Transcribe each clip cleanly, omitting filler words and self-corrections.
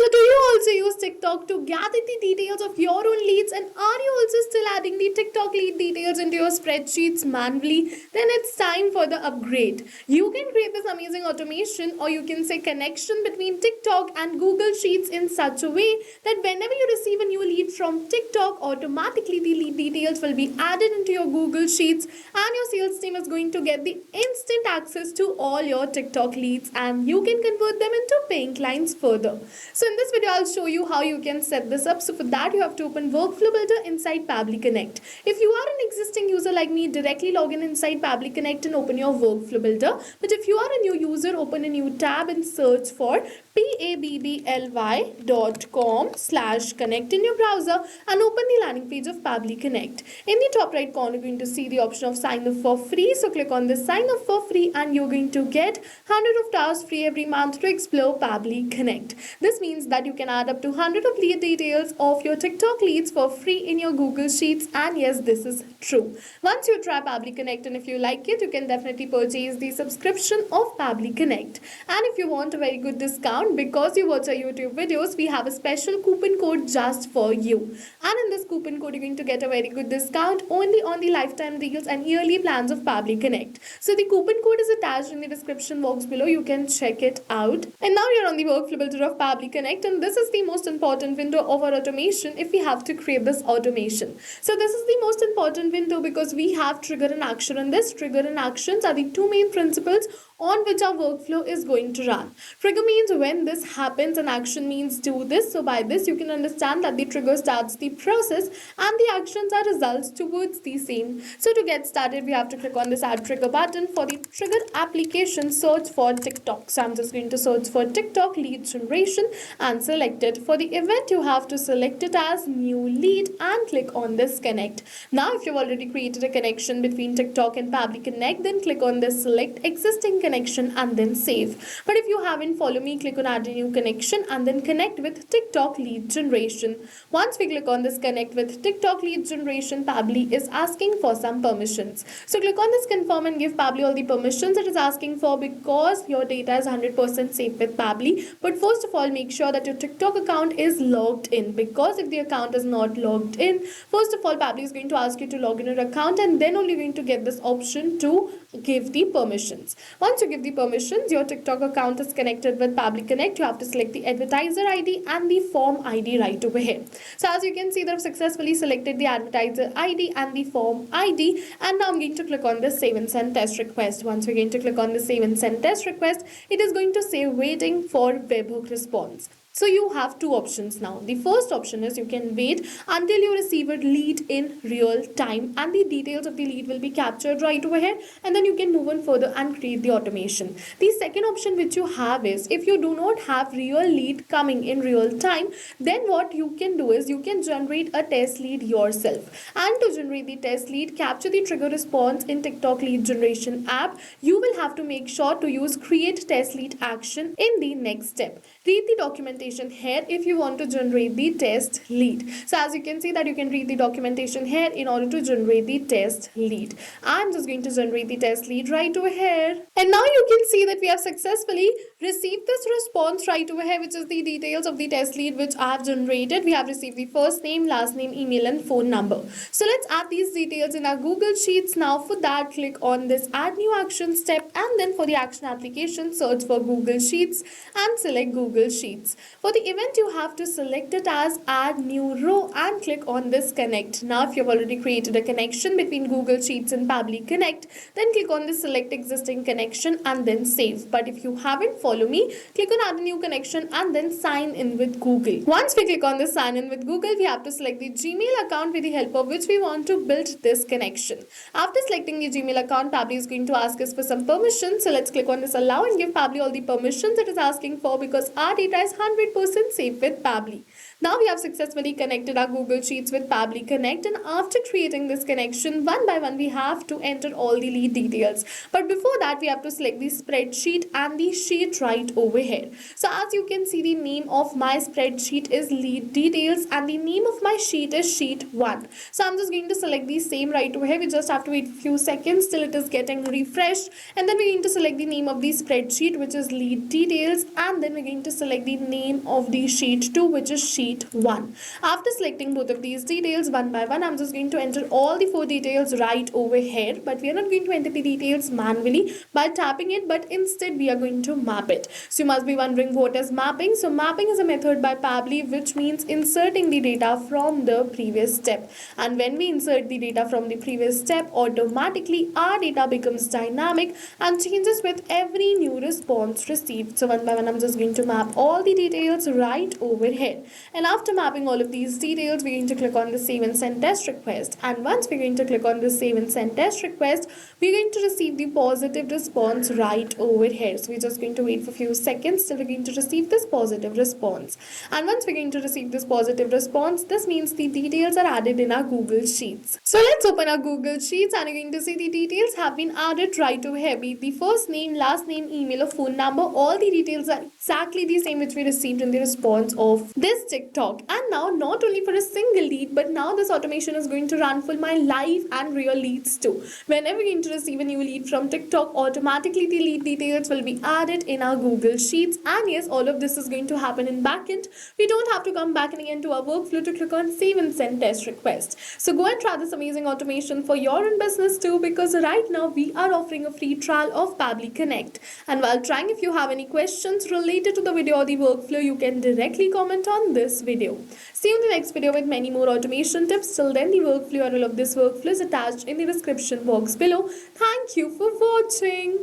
So, do you also use TikTok to gather the details of your own leads? And are you also still adding the TikTok lead details into your spreadsheets manually? Then it's time for the upgrade. You can create this amazing automation, or you can say connection between TikTok and Google Sheets in such a way that whenever you receive a new lead from TikTok, automatically the lead details will be added into your Google Sheets, and your sales team is going to get the instant access to all your TikTok leads, and you can convert them into paying clients further. So in this video, I'll show you how you can set this up. So for that, you have to open Workflow Builder inside Pabbly Connect. If you are an existing user like me, directly log in inside Pabbly Connect and open your Workflow Builder. But if you are a new user, open a new tab and search for pabbly.com/connect in your browser and open the landing page of Pabbly Connect. In the top right corner, you're going to see the option of sign up for free. So click on this sign up for free and you're going to get 100 of tasks free every month to explore Pabbly Connect. This means that you can add up to 100 of lead details of your TikTok leads for free in your Google Sheets, and yes, this is true. Once you try Pabbly Connect and if you like it, you can definitely purchase the subscription of Pabbly Connect. And if you want a very good discount because you watch our YouTube videos, we have a special coupon code just for you. And in this coupon code, you're going to get a very good discount only on the lifetime deals and yearly plans of Pabbly Connect. So the coupon code is attached in the description box below. You can check it out. And now you're on the Workflow Builder of Pabbly Connect, and this is the most important window of our automation if we have to create this automation. So this is the most important window because we have trigger and action, and this trigger and actions are the two main principles on which our workflow is going to run. Trigger means when this happens and action means do this. So by this you can understand that the trigger starts the process and the actions are results towards the same. So to get started, we have to click on this add trigger button. For the trigger application, search for TikTok. So I'm just going to search for TikTok lead generation and select it. For the event, you have to select it as new lead and click on this connect. Now if you've already created a connection between TikTok and Pabbly Connect, then click on this select existing connection and then save. But if you haven't, follow me, click on add a new connection and then connect with TikTok lead generation. Once we click on this connect with TikTok lead generation, Pabbly is asking for some permissions. So click on this confirm and give Pabbly all the permissions it is asking for because your data is 100% safe with Pabbly. But first of all, make sure that your TikTok account is logged in, because if the account is not logged in, first of all, Pabbly is going to ask you to log in your account and then only going to get this option to give the permissions. Once you give the permissions, your TikTok account is connected with Pabbly Connect. You have to select the advertiser ID and the form ID right over here. So as you can see, they've successfully selected the advertiser ID and the form ID, and now I'm going to click on the save and send test request. Once we're going to click on the save and send test request, it is going to say waiting for webhook response. So you have two options now. The first option is you can wait until you receive a lead in real time and the details of the lead will be captured right over here, and then you can move on further and create the automation. The second option which you have is if you do not have real lead coming in real time, then what you can do is you can generate a test lead yourself. And to generate the test lead, capture the trigger response in TikTok lead generation app. You will have to make sure to use create test lead action in the next step. Read the documentation here if you want to generate the test lead. So as you can see that you can read the documentation here in order to generate the test lead. I'm just going to generate the test lead right over here. And now you can see that we have successfully received this response right over here, which is the details of the test lead which I have generated. We have received the first name, last name, email and phone number. So let's add these details in our Google Sheets. Now for that, click on this add new action step, and then for the action application, search for Google Sheets and select Google Sheets. For the event, you have to select it as add new row and click on this connect. Now if you've already created a connection between Google Sheets and Pabbly Connect, then click on this select existing connection and then save. But if you haven't, follow me, click on add a new connection and then sign in with Google. Once we click on this sign in with Google, we have to select the Gmail account with the help of which we want to build this connection. After selecting the Gmail account, Pabbly is going to ask us for some permissions. So let's click on this allow and give Pabbly all the permissions it is asking for because our data is 100% safe with Pabbly. Now we have successfully connected our Google Sheets with Pabbly Connect, and after creating this connection, one by one we have to enter all the lead details. But before that, we have to select the spreadsheet and the sheet it right over here. So as you can see, the name of my spreadsheet is lead details and the name of my sheet is sheet 1. So I'm just going to select the same right over here. We just have to wait a few seconds till it is getting refreshed, and then we're going to select the name of the spreadsheet, which is lead details, and then we're going to select the name of the sheet 2, which is sheet 1. After selecting both of these details one by one, I'm just going to enter all the 4 details right over here, but we are not going to enter the details manually by tapping it, but instead we are going to map it. So you must be wondering what is mapping. So mapping is a method by Pabbly which means inserting the data from the previous step, and when we insert the data from the previous step, automatically our data becomes dynamic and changes with every new response received. So one by one, I'm just going to map all the details right over here, and after mapping all of these details, we're going to click on the save and send test request, and once we're going to click on the save and send test request, we're going to receive the positive response right over here. So we're just going to wait for a few seconds till we're going to receive this positive response, and once we're going to receive this positive response, this means the details are added in our Google Sheets. So let's open our Google Sheets, and you're going to see the details have been added right over here. Be it the first name, last name, email or phone number, all the details are exactly the same which we received in the response of this TikTok. And now not only for a single lead, but now this automation is going to run for my live and real leads too. Whenever we're going to receive a new lead from TikTok, automatically the lead details will be added in our Google Sheets. And yes, all of this is going to happen in backend. We don't have to come back again to our workflow to click on save and send test request. So go and try this amazing automation for your own business too, because right now we are offering a free trial of Pabbly Connect. And while trying, if you have any questions related to the video or the workflow, you can directly comment on this video. See you in the next video with many more automation tips. Till then, the workflow URL of this workflow is attached in the description box below. Thank you for watching.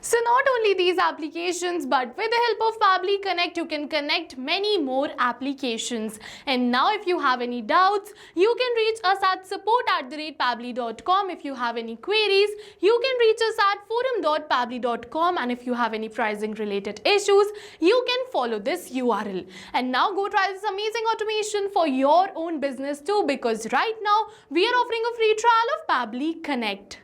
So not only these applications, but with the help of Pabbly Connect, you can connect many more applications. And now if you have any doubts, you can reach us at support@pabbly.com. If you have any queries, you can reach us at forum.pabbly.com. And if you have any pricing related issues, you can follow this URL. And now go try this amazing automation for your own business too, because right now we are offering a free trial of Pabbly Connect.